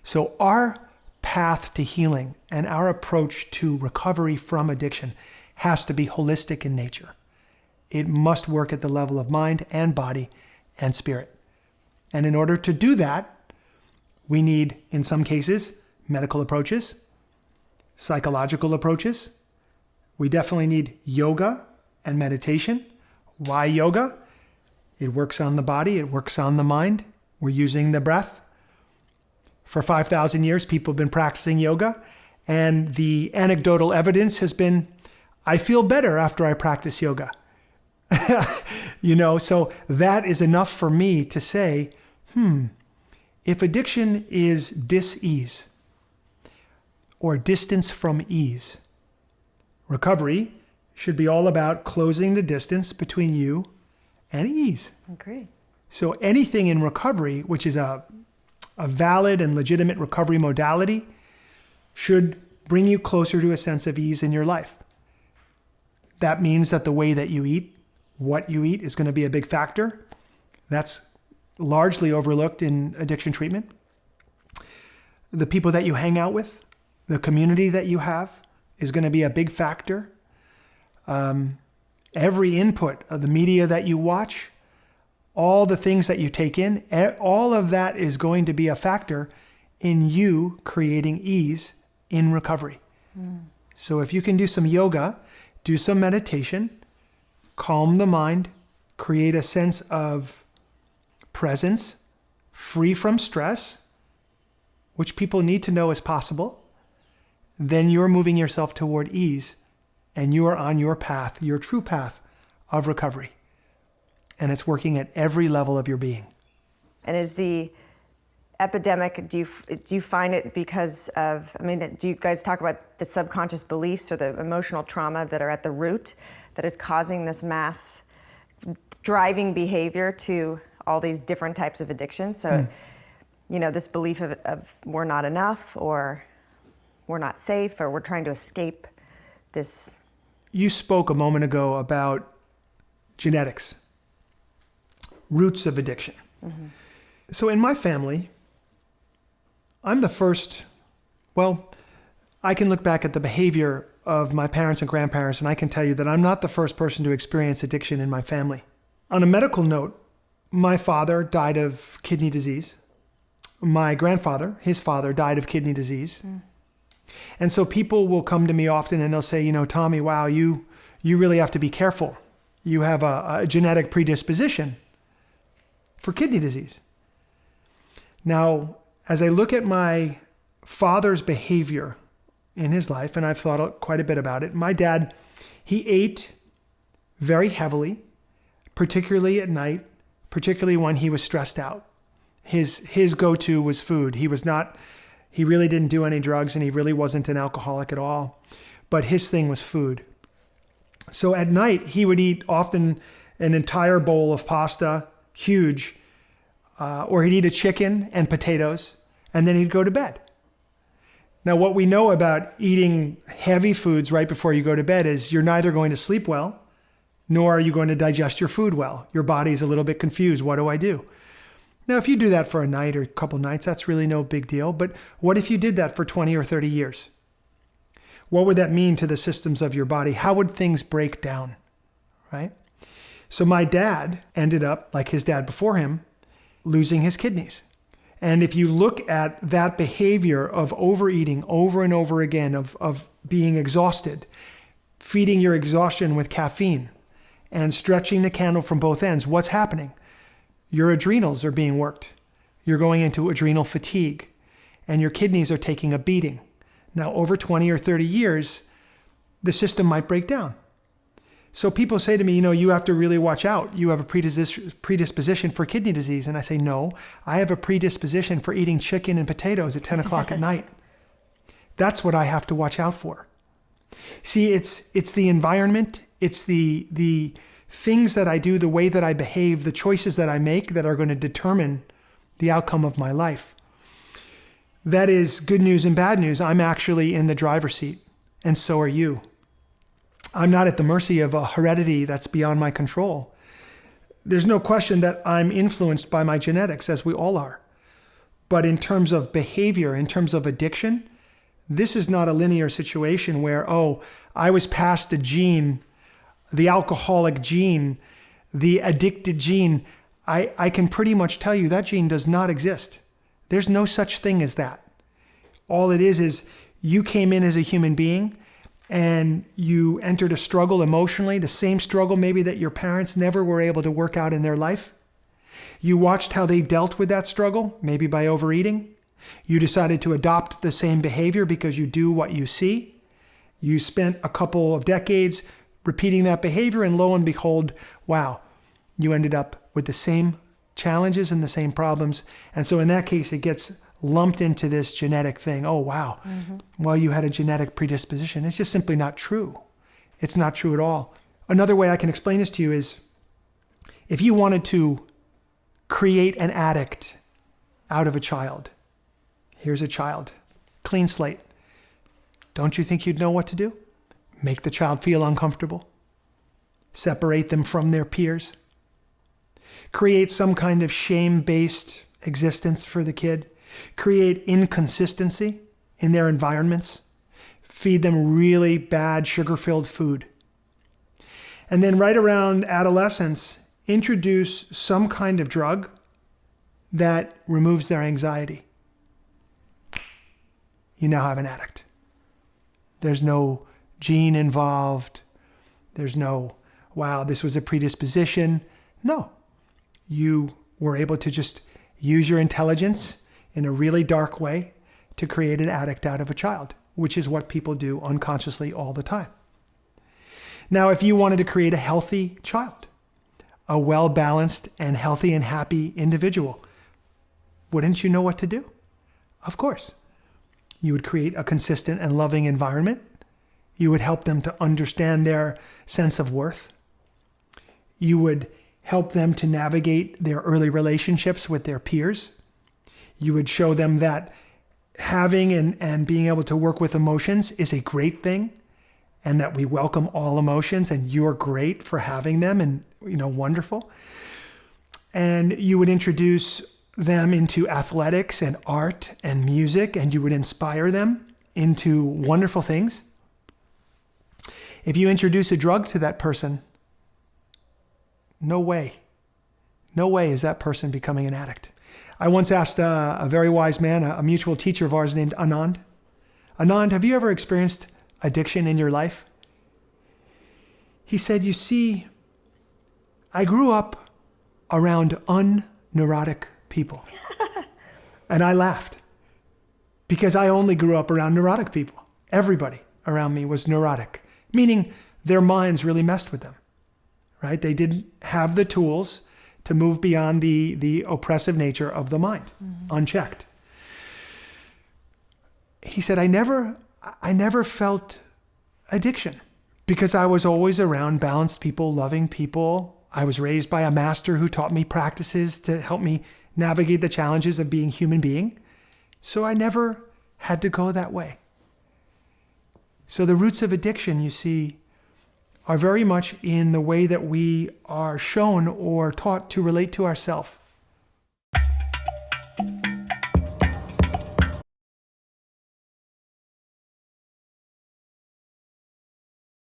So our path to healing and our approach to recovery from addiction has to be holistic in nature. It must work at the level of mind and body and spirit. And in order to do that, we need, in some cases, medical approaches, psychological approaches. We definitely need yoga and meditation. Why yoga? It works on the body, it works on the mind. We're using the breath. For 5,000 years, people have been practicing yoga, and the anecdotal evidence has been, I feel better after I practice yoga. So that is enough for me to say, if addiction is dis-ease or distance from ease, recovery should be all about closing the distance between you and ease. Agree. So anything in recovery, which is a valid and legitimate recovery modality, should bring you closer to a sense of ease in your life. That means that the way that you eat, what you eat, is going to be a big factor. That's largely overlooked in addiction treatment. The people that you hang out with, the community that you have, is going to be a big factor. Every input of the media that you watch, all the things that you take in, all of that is going to be a factor in you creating ease in recovery. So if you can do some yoga, do some meditation, calm the mind, create a sense of presence, free from stress, which people need to know is possible, then you're moving yourself toward ease, and you are on your path, your true path of recovery. And it's working at every level of your being. And is the epidemic, do you find it because of, do you guys talk about the subconscious beliefs or the emotional trauma that are at the root that is causing this mass driving behavior to all these different types of addiction? So, this belief of we're not enough, or we're not safe, or we're trying to escape this. You spoke a moment ago about genetics, roots of addiction. So in my family, I'm the first, I can look back at the behavior of my parents and grandparents, and I can tell you that I'm not the first person to experience addiction in my family. On a medical note, my father died of kidney disease. My grandfather, his father, died of kidney disease. And so people will come to me often and they'll say, Tommy, wow, you really have to be careful. You have a genetic predisposition for kidney disease. Now, as I look at my father's behavior in his life, and I've thought quite a bit about it, my dad, he ate very heavily, particularly at night, particularly when he was stressed out. His go-to was food. He really didn't do any drugs, and he really wasn't an alcoholic at all. But his thing was food. So at night, he would eat often an entire bowl of pasta, huge, or he'd eat a chicken and potatoes, and then he'd go to bed. Now, what we know about eating heavy foods right before you go to bed is you're neither going to sleep well, nor are you going to digest your food well. Your body's a little bit confused. What do I do? Now, if you do that for a night or a couple nights, that's really no big deal. But what if you did that for 20 or 30 years? What would that mean to the systems of your body? How would things break down, right? So my dad ended up, like his dad before him, losing his kidneys. And if you look at that behavior of overeating over and over again, of being exhausted, feeding your exhaustion with caffeine, and stretching the candle from both ends, what's happening? Your adrenals are being worked. You're going into adrenal fatigue, and your kidneys are taking a beating. Now, over 20 or 30 years, the system might break down. So people say to me, you have to really watch out. You have a predisposition for kidney disease. And I say, no, I have a predisposition for eating chicken and potatoes at 10 o'clock at night. That's what I have to watch out for. See, it's the environment, it's the things that I do, the way that I behave, the choices that I make that are going to determine the outcome of my life. That is good news and bad news. I'm actually in the driver's seat, and so are you. I'm not at the mercy of a heredity that's beyond my control. There's no question that I'm influenced by my genetics, as we all are. But in terms of behavior, in terms of addiction, this is not a linear situation where, oh, I was passed a gene, the alcoholic gene, the addicted gene. I can pretty much tell you that gene does not exist. There's no such thing as that. All it is you came in as a human being and you entered a struggle emotionally, the same struggle maybe that your parents never were able to work out in their life. You watched how they dealt with that struggle, maybe by overeating. You decided to adopt the same behavior because you do what you see. You spent a couple of decades repeating that behavior, and lo and behold, wow, you ended up with the same challenges and the same problems. And so in that case, it gets lumped into this genetic thing. Oh, wow. Well, you had a genetic predisposition. It's just simply not true. It's not true at all. Another way I can explain this to you is if you wanted to create an addict out of a child, here's a child, clean slate. Don't you think you'd know what to do? Make the child feel uncomfortable. Separate them from their peers. Create some kind of shame-based existence for the kid. Create inconsistency in their environments. Feed them really bad sugar-filled food. And then right around adolescence, introduce some kind of drug that removes their anxiety. You now have an addict. There's no gene involved. There's no, wow, this was a predisposition. No. You were able to just use your intelligence in a really dark way to create an addict out of a child, which is what people do unconsciously all the time. Now, if you wanted to create a healthy child, a well-balanced and healthy and happy individual, wouldn't you know what to do? Of course. You would create a consistent and loving environment. You would help them to understand their sense of worth. You would help them to navigate their early relationships with their peers. You would show them that having and being able to work with emotions is a great thing, and that we welcome all emotions and you're great for having them and, wonderful. And you would introduce them into athletics and art and music, and you would inspire them into wonderful things. If you introduce a drug to that person, no way is that person becoming an addict. I once asked a very wise man, a mutual teacher of ours named Anand, have you ever experienced addiction in your life? He said, you see, I grew up around unneurotic people. And I laughed because I only grew up around neurotic people. Everybody around me was neurotic, meaning their minds really messed with them, right? They didn't have the tools to move beyond the oppressive nature of the mind, unchecked. He said, I never felt addiction because I was always around balanced people, loving people. I was raised by a master who taught me practices to help me navigate the challenges of being human being. So I never had to go that way. So the roots of addiction, you see, are very much in the way that we are shown or taught to relate to ourselves.